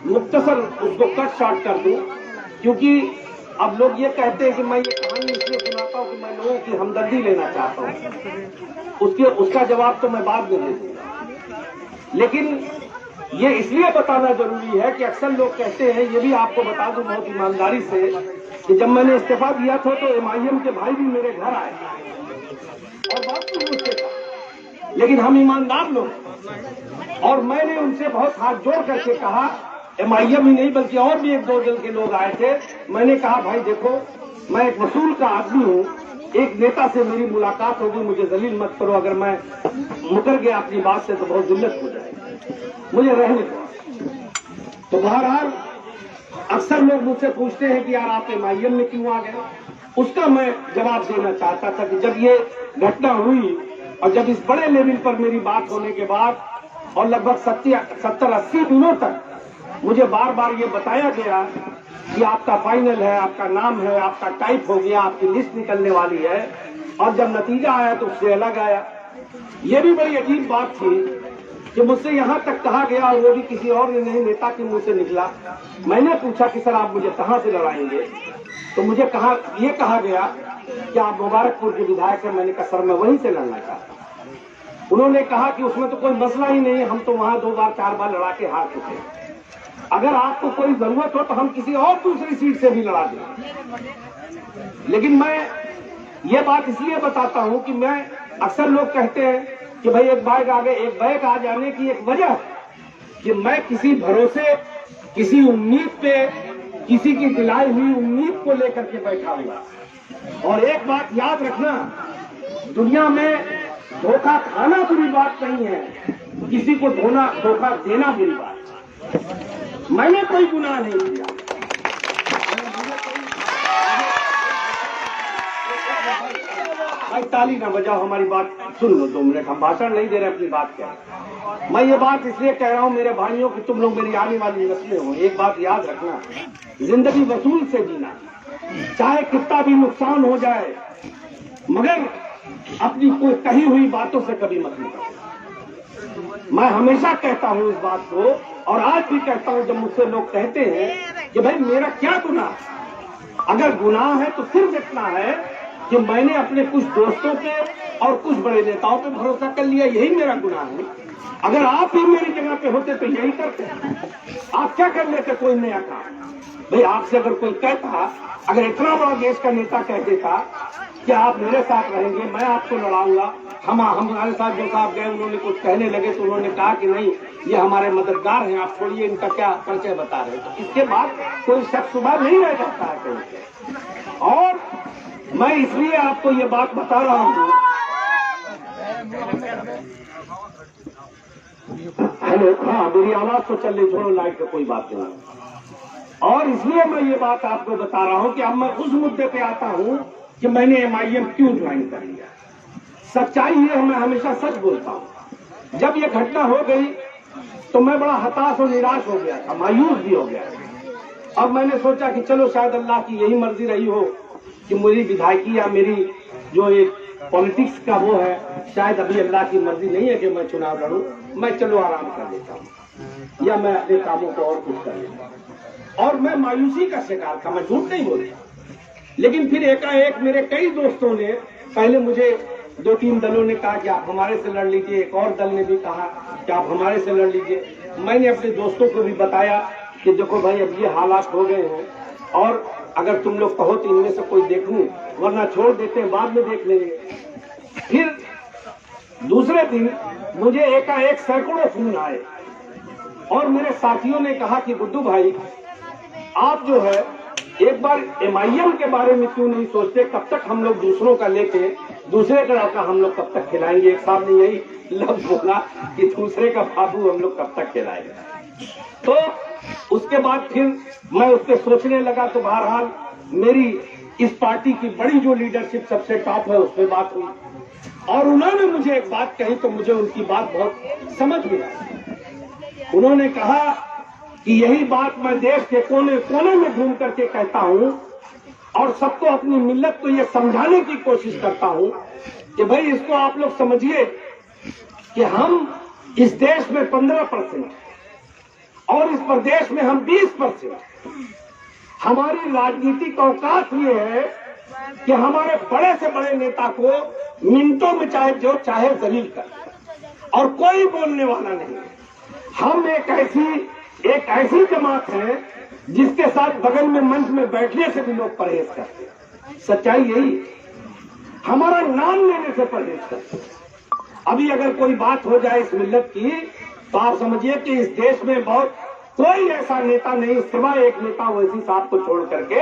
मुख्तसर उसको cut short कर दूं, क्योंकि अब लोग ये कहते हैं कि मैं ये कहानी इसलिए सुनाता हूं कि मैं लोगों की हमदर्दी लेना चाहता हूं। उसका जवाब तो मैं बाद में दे दूंगा, लेकिन ये इसलिए बताना जरूरी है कि अक्सर लोग कहते हैं, ये भी आपको बता दूं बहुत ईमानदारी से, कि जब मैंने इस्तीफा दिया था तो MIM के भाई भी मेरे घर आए और बात तो मुझसे कहा, लेकिन हम ईमानदार लोग, और मैंने उनसे बहुत हाथ जोड़ करके कहा, MIM ही नहीं बल्कि और भी एक दो दल के लोग आए थे। मैंने कहा भाई देखो, मैं एक वसूल का आदमी हूं, एक नेता से मेरी मुलाकात होगी, मुझे जलील मत करो, अगर मैं मुकर गया अपनी बात से तो बहुत जिल्लत हो जाएगी, मुझे रहने दो। तो बहरहाल अक्सर लोग मुझसे पूछते हैं कि यार आप MIM में क्यों आ गए, उसका मैं जवाब देना चाहता था कि जब ये घटना हुई और जब इस बड़े लेवल पर मेरी बात होने के बाद और लगभग 70-80 दिनों तक मुझे बार बार ये बताया गया कि आपका फाइनल है, आपका नाम है, आपका टाइप हो गया, आपकी लिस्ट निकलने वाली है, और जब नतीजा आया तो उससे अलग आया। ये भी बड़ी अजीब बात थी कि मुझसे यहां तक कहा गया, और वो भी किसी और नहीं नेता के मुंह से निकला। मैंने पूछा कि सर आप मुझे कहां से लड़ाएंगे, तो मुझे ये कहा गया कि आप मुबारकपुर के विधायक हैं। मैंने कहा सर मैं वहीं से लड़ना चाहता हूं। उन्होंने कहा कि उसमें तो कोई मसला ही नहीं है, हम तो वहां 2 बार 4 बार लड़ा के हार चुके हैं, अगर आपको कोई जरूरत हो तो हम किसी और दूसरी सीट से भी लड़ा दें। लेकिन मैं ये बात इसलिए बताता हूं कि मैं अक्सर लोग कहते हैं कि भाई एक बैग आ जाने की एक वजह कि मैं किसी भरोसे, किसी उम्मीद पे, किसी की दिलाई हुई उम्मीद को लेकर के बैठा हुआ। और एक बात याद रखना, दुनिया में धोखा खाना बुरी बात नहीं है, किसी को धोखा देना बुरी बात। मैंने कोई गुनाह नहीं किया। भाई ताली ना बजाओ, हमारी बात सुन लो 2 मिनट, हम भाषण नहीं दे रहे अपनी बात कह। मैं ये बात इसलिए कह रहा हूं मेरे भाइयों कि तुम लोग मेरी आने वाली नस्लें हो, एक बात याद रखना, जिंदगी वसूल से जीना, चाहे कितना भी नुकसान हो जाए, मगर अपनी कोई कही हुई बातों से कभी मत निकलो। मैं हमेशा कहता हूं इस बात को, और आज भी कहता हूं जब मुझसे लोग कहते हैं कि भाई मेरा क्या गुनाह, अगर गुनाह है तो सिर्फ इतना है कि मैंने अपने कुछ दोस्तों पे और कुछ बड़े नेताओं पे भरोसा कर लिया, यही मेरा गुनाह है। अगर आप भी मेरी जगह पे होते तो यही करते, आप क्या कर लेते कोई नया काम। भाई आपसे अगर कोई कहता, अगर इतना बड़ा देश का नेता कह देता कि आप मेरे साथ रहेंगे, मैं आपको लड़ाऊंगा, हमारे साथ जो साहब गए उन्होंने कुछ कहने लगे तो उन्होंने कहा कि नहीं ये हमारे मददगार हैं, आप छोड़िए इनका क्या परिचय बता रहे हैं, तो इसके बाद कोई शक सुबह नहीं रह जाता है कहीं। और मैं इसलिए आपको ये बात बता रहा हूं, हेलो, हाँ मेरी आवाज तो चल रही, छोड़ो लाइट का कोई बात नहीं। और इसलिए मैं ये बात आपको बता रहा हूं कि अब मैं उस मुद्दे पे आता हूं कि मैंने MIM क्यों ज्वाइन कर लिया। सच्चाई ये है, मैं हमेशा सच बोलता हूं। जब ये घटना हो गई तो मैं बड़ा हताश और निराश हो गया था, मायूस भी हो गया। अब मैंने सोचा कि चलो शायद अल्लाह की यही मर्जी रही हो कि मेरी विधायकी या मेरी जो एक पॉलिटिक्स का वो है, शायद अभी अल्लाह की मर्जी नहीं है कि मैं चुनाव लड़ूं, मैं चलो आराम कर लेता हूं या मैं अपने कामों को और कुछ कर लेता हूं। और मैं मायूसी का शिकार था, मैं झूठ नहीं बोलता। लेकिन फिर एकाएक मेरे कई दोस्तों ने, पहले मुझे 2-3 दलों ने कहा कि आप हमारे से लड़ लीजिए, एक और दल ने भी कहा कि आप हमारे से लड़ लीजिए। मैंने अपने दोस्तों को भी बताया कि देखो भाई अब ये हालात हो गए हैं, और अगर तुम लोग कहो तो इनमें से कोई देख लूं, वरना छोड़ देते हैं, बाद में देख लेंगे। फिर दूसरे दिन मुझे एकाएक सैकड़ों फोन आए और मेरे साथियों ने कहा कि गुड्डू भाई आप जो है एक बार MIM के बारे में क्यों नहीं सोचते, कब तक हम लोग दूसरों का लेके दूसरे का हम लोग कब तक खिलाएंगे। एक साहब ने यही लफ्ज बोला कि दूसरे का बाबू हम लोग कब तक खिलाएंगे। तो उसके बाद फिर मैं उस पर सोचने लगा, तो बहरहाल मेरी इस पार्टी की बड़ी जो लीडरशिप सबसे टॉप है उस पर बात हुई, और उन्होंने मुझे एक बात कही तो मुझे उनकी बात बहुत समझ में आई। उन्होंने कहा कि यही बात मैं देश के कोने कोने में घूम करके कहता हूं और सबको अपनी मिल्लत को ये समझाने की कोशिश करता हूं कि भाई इसको आप लोग समझिए कि हम इस देश में 15% और इस प्रदेश में हम 20%। हमारी राजनीतिक औकात ये है कि हमारे बड़े से बड़े नेता को मिनटों में चाहे जो चाहे जलील कर, और कोई बोलने वाला नहीं। हम एक ऐसी जमात है जिसके साथ बगल में मंच में बैठने से भी लोग परहेज करते हैं। सच्चाई यही है, हमारा नाम लेने से परहेज करते हैं। अभी अगर कोई बात हो जाए इस मिल्लत की, तो आप समझिए कि इस देश में बहुत कोई ऐसा नेता नहीं सिवाय एक नेता ओवैसी साहब को छोड़ करके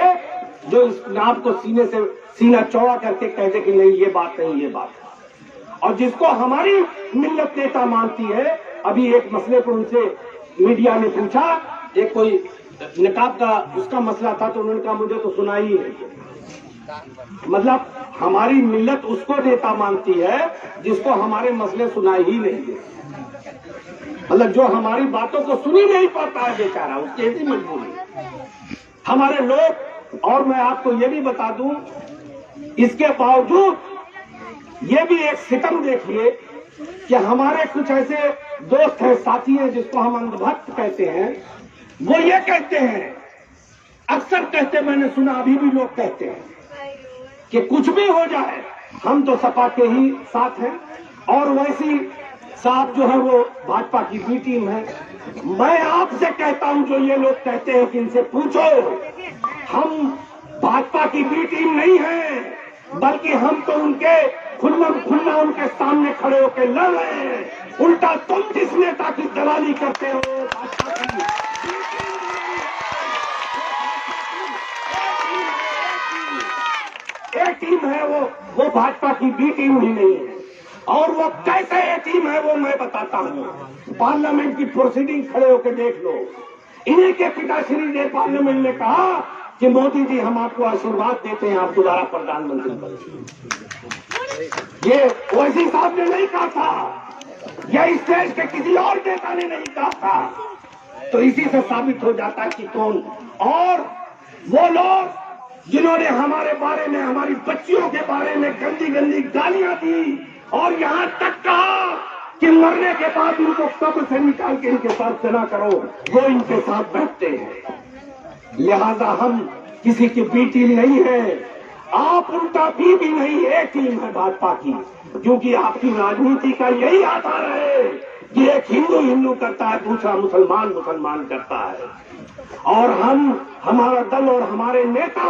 जो इस नाम को सीने से सीना चौड़ा करके कह दे कि नहीं ये बात नहीं, ये बात है। और जिसको हमारी मिल्लत नेता मानती है, अभी एक मसले पर उनसे मीडिया ने पूछा, एक कोई निकाब का उसका मसला था, तो उन्होंने कहा मुझे तो सुना ही नहीं। मतलब हमारी मिल्लत उसको नेता मानती है जिसको हमारे मसले सुनाई ही नहीं देते। मतलब जो हमारी बातों को सुन ही नहीं पाता है बेचारा, उसकी ऐसी मजबूरी हमारे लोग। और मैं आपको ये भी बता दूं, इसके बावजूद ये भी एक सितम देखिए कि हमारे कुछ ऐसे दोस्त हैं, साथी हैं, जिसको हम अंधभक्त कहते हैं, वो ये कहते हैं, अक्सर कहते, मैंने सुना अभी भी लोग कहते हैं कि कुछ भी हो जाए हम तो सपा के ही साथ हैं, और वैसी साहब जो है वो भाजपा की बी टीम है। मैं आपसे कहता हूं, जो ये लोग कहते हैं कि इनसे पूछो, हम भाजपा की बी टीम नहीं है, बल्कि हम तो उनके खुल्ला उनके सामने खड़े होकर लड़ रहे हैं। उल्टा तुम जिस नेता की दलाली करते हो, भाजपा की ए टीम है, वो भाजपा की बी टीम ही नहीं है। और वो कैसे ए टीम है वो मैं बताता हूँ। पार्लियामेंट की प्रोसीडिंग खड़े होकर देख लो। इन्हीं के पिताश्री ने पार्लियामेंट में कहा कि मोदी जी हम आपको आशीर्वाद देते हैं, आप दोबारा प्रधानमंत्री बने। ये ओवैसी साहब ने नहीं कहा था, यह इस देश के किसी और नेता ने नहीं कहा था। तो इसी से साबित हो जाता है कि कौन। और वो लोग जिन्होंने हमारे बारे में, हमारी बच्चियों के बारे में गंदी गंदी गालियां दी, और यहाँ तक कहा कि मरने के बाद उनको कब्र से निकाल के इनके साथ चला करो, वो इनके साथ बैठते हैं। लिहाजा हम किसी की बी टीम नहीं है, आप उल्टा भी नहीं, एक टीम है भाजपा की। क्योंकि आपकी राजनीति का यही आधार है कि एक हिंदू हिंदू करता है, दूसरा मुसलमान मुसलमान करता है। और हम, हमारा दल और हमारे नेता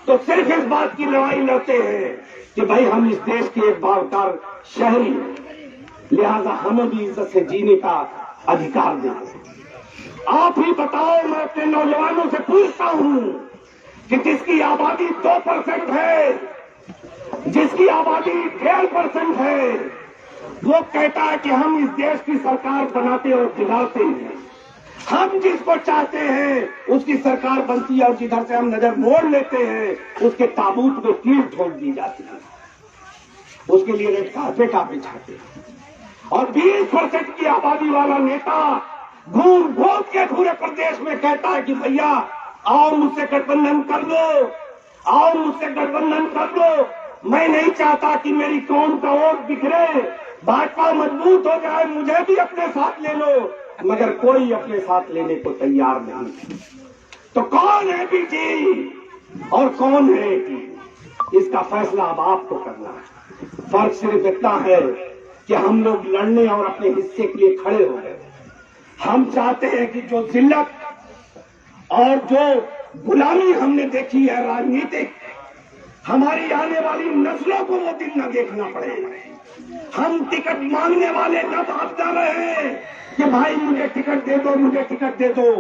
तो सिर्फ इस बात की लड़ाई लड़ते हैं कि भाई हम इस देश के एक बावकार शहरी हैं, लिहाजा हमें भी इज्जत से जीने का अधिकार दें। आप ही बताओ, मैं अपने नौजवानों से पूछता हूं कि जिसकी आबादी 2% है, जिसकी आबादी 1.5% है, वो कहता है कि हम इस देश की सरकार बनाते और बिगाड़ते हैं। हम जिसको चाहते हैं उसकी सरकार बनती है, और जिधर से हम नजर मोड़ लेते हैं उसके ताबूत में कील ठोक दी जाती है, उसके लिए रेड कार्पेट आप बिछाते हैं। और 20% की आबादी वाला नेता घूम घूम के पूरे प्रदेश में कहता है कि भैया आओ मुझसे गठबंधन कर लो, आओ मुझसे गठबंधन कर लो। मैं नहीं चाहता कि मेरी कौम का वोट बिखरे, भाजपा मजबूत हो जाए, मुझे भी अपने साथ ले लो। मगर कोई अपने साथ लेने को तैयार नहीं। तो कौन है बीटी और कौन है एटी, इसका फैसला अब आपको करना है। फर्क सिर्फ इतना है कि हम लोग लड़ने और अपने हिस्से के लिए खड़े हो गए। हम चाहते हैं कि जो जिल्लत और जो गुलामी हमने देखी है राजनीतिक, हमारी आने वाली नस्लों को वो दिन न देखना पड़े। हम टिकट मांगने वाले न भाग जा रहे हैं कि भाई मुझे टिकट दे दो, मुझे टिकट दे दो,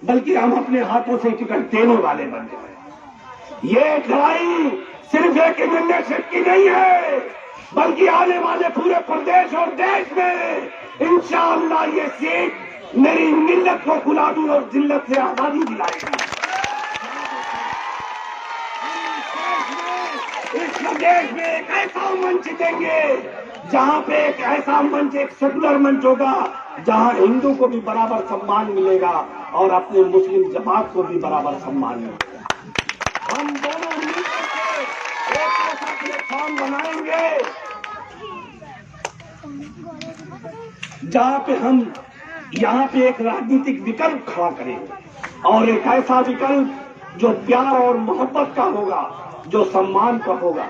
बल्कि हम अपने हाथों से टिकट देने वाले बन गए। ये लड़ाई सिर्फ एक एमएलए सीट की नहीं है, बल्कि आने वाले पूरे प्रदेश और देश में इंशाअल्लाह ये सीट मेरी मिल्लत को गुलामी और जिल्लत से आजादी दिलाएगी। इस प्रदेश में एक ऐसा मंच देंगे जहां पे एक ऐसा मंच, एक सेकुलर मंच होगा जहां हिंदू को भी बराबर सम्मान मिलेगा और अपने मुस्लिम जमात को भी बराबर सम्मान मिलेगा। हम दोनों मिलकर एक ऐसा प्लेटफॉर्म बनाएंगे जहां पे हम यहाँ पे एक राजनीतिक विकल्प खड़ा करें और एक ऐसा विकल्प जो प्यार और मोहब्बत का होगा, जो सम्मान का होगा।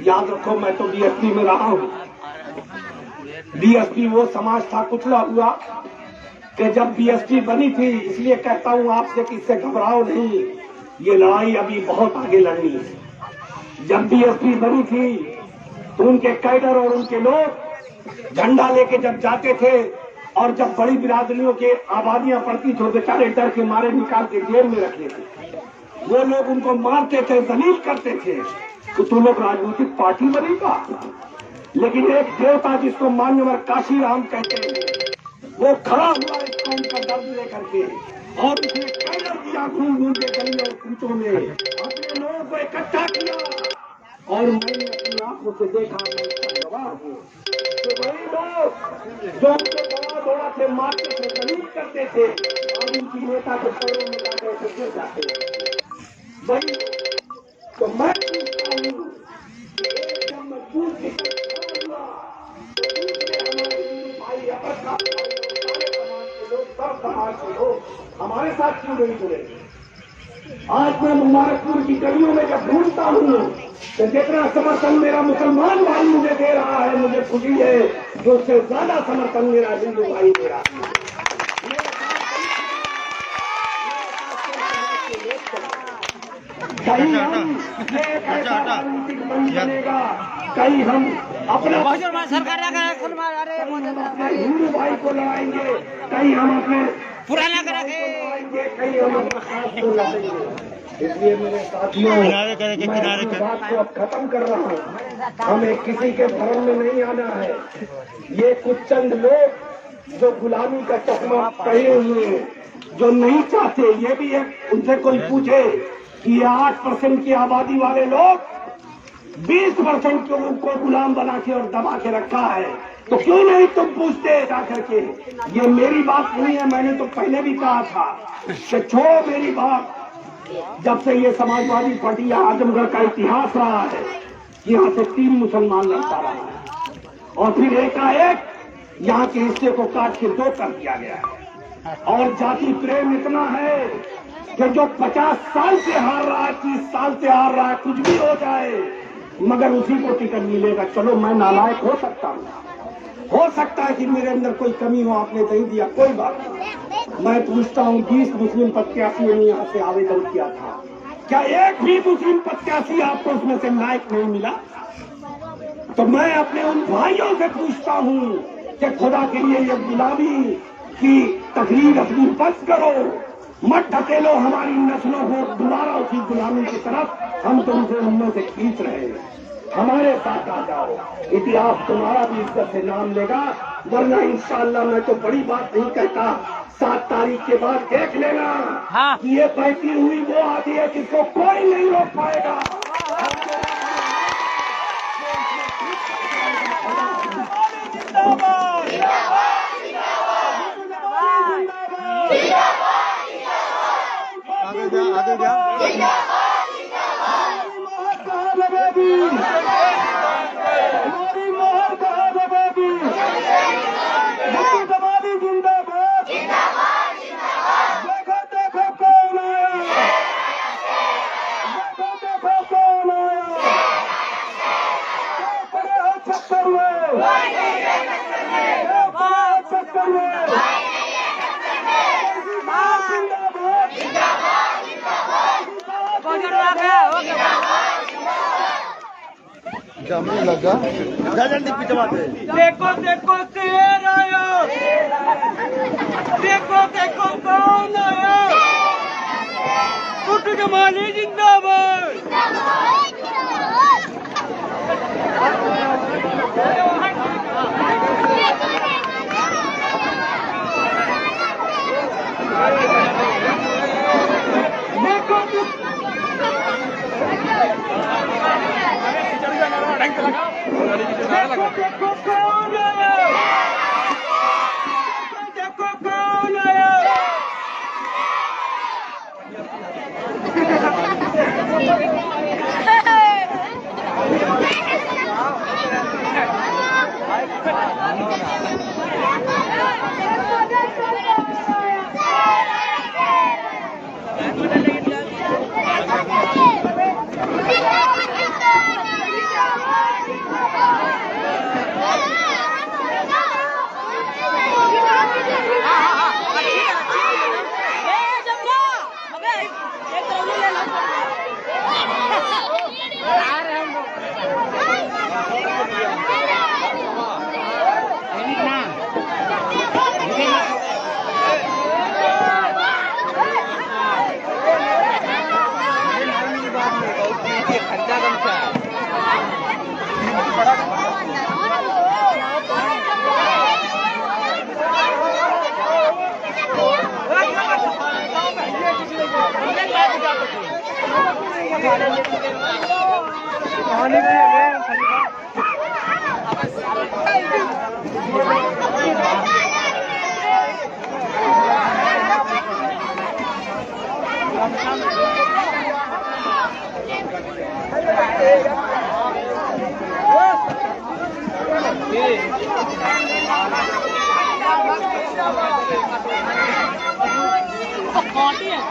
याद रखो, मैं तो बीएसपी में रहा हूँ। बीएसपी वो समाज था कुचला हुआ कि जब बीएसपी बनी थी, इसलिए कहता हूँ आपसे कि इससे घबराओ नहीं, ये लड़ाई अभी बहुत आगे लड़नी है। जब बीएसपी बनी थी तो उनके कैडर और उनके लोग झंडा लेके जब जाते थे और जब बड़ी बिरादरियों के आबादियां पड़ती तो बेचारे डर के मारे निकाल के जेल में रख लेते। वो लोग उनको मारते थे, दलील करते थे कि तुम लोग राजनीतिक पार्टी बनेगा। लेकिन एक देवता जिसको मान्यवर काशीराम कहते हैं, वो खड़ा हुआ इस कौम का दर्द लेकर के और उसने कैडर दिया घूम घूम के गली और कूचों में अपने लोगों को इकट्ठा किया। और मैंने अपनी आंखों से देखा, मैं इसका गवाह हूँ। तो वही लोग जो उनको दौड़ा दौड़ा के मारते थे, दलील करते थे, और उनकी नेता के पैरों में जाकर के गिर जाते। वही तो मैं पूछता हूँ, जब मजबूत भाई सब समाज के लोग हमारे साथ क्यों नहीं जुड़े? आज मैं मुबारकपुर की गलियों में जब ढूंढता हूँ तो जितना समर्थन मेरा मुसलमान भाई मुझे दे रहा है, मुझे खुशी है कि उससे ज्यादा समर्थन मेरा हिंदू भाई दे रहा है। कहीं हम एक ऐसा राजनीतिक मंच बनेगा, कहीं हम अपने हिंदू भाई को लड़ाएंगे, कहीं हम अपने पुराना लड़ाएंगे, कहीं हम अपने खास को लड़ाएंगे। इसलिए मेरे साथियों, मैं इस बात को अब खत्म कर रहा हूँ। हमें किसी के भरम में नहीं आना है। ये कुछ चंद लोग जो गुलामी का चश्मा पहने हुए हैं, जो नहीं चाहते, ये भी एक उनसे कोई पूछे कि 8% की आबादी वाले लोग 20% के उनको गुलाम बना के और दबा के रखा है, तो क्यों नहीं तुम पूछते जाकर के? ये मेरी बात नहीं है, मैंने तो पहले भी कहा था कि छोड़ो मेरी बात। जब से ये समाजवादी पार्टी आजमगढ़ का इतिहास रहा है, यहाँ से 3 मुसलमान लड़ता रहा है और फिर एकाएक यहाँ के हिस्से को काट के 2 कर दिया गया है। और जाति प्रेम इतना है कि जो 50 साल से हार रहा है, 30 साल से हार रहा है, कुछ भी हो जाए मगर उसी को टिकट मिलेगा। चलो मैं नालायक हो सकता हूँ, हो सकता है कि मेरे अंदर कोई कमी हो, आपने नहीं दिया, कोई बात नहीं। मैं पूछता हूँ, 20 मुस्लिम प्रत्याशियों ने यहाँ से आवेदन किया था, क्या एक भी मुस्लिम प्रत्याशी आपको उसमें से लायक नहीं मिला? तो मैं अपने उन भाइयों से पूछता हूँ कि खुदा के लिए ये गुलामी की तकरीर अपनी बंद करो, मत ढकेलो हमारी नस्लों को दोबारा उसी गुलामी की तरफ। हम तुमसे उनमें से खींच रहे हैं, हमारे साथ आ जाओ, इतिहास तुम्हारा भी इज्जत से नाम लेगा। वरना इंशाअल्लाह मैं तो बड़ी बात नहीं कहता, 7 तारीख के बाद देख लेना कि ये बहती हुई वो आती है जिसको कोई नहीं रोक पाएगा। आगे जा हमारी मोहर कहा दबेगी, जमाली जिंदाबाद, देखो देखो कौन आया, देखो देखो कौन आया, पड़े हो चक्कर में, पड़े हो चक्कर में, जामने लगा जल्दी पीछे बात है। देखो देखो शेर आया, देखो देखो कौन आया, कुट जमाली जिंदाबाद। देखो कौन आया, देखो कौन आया।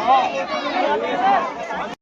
Hot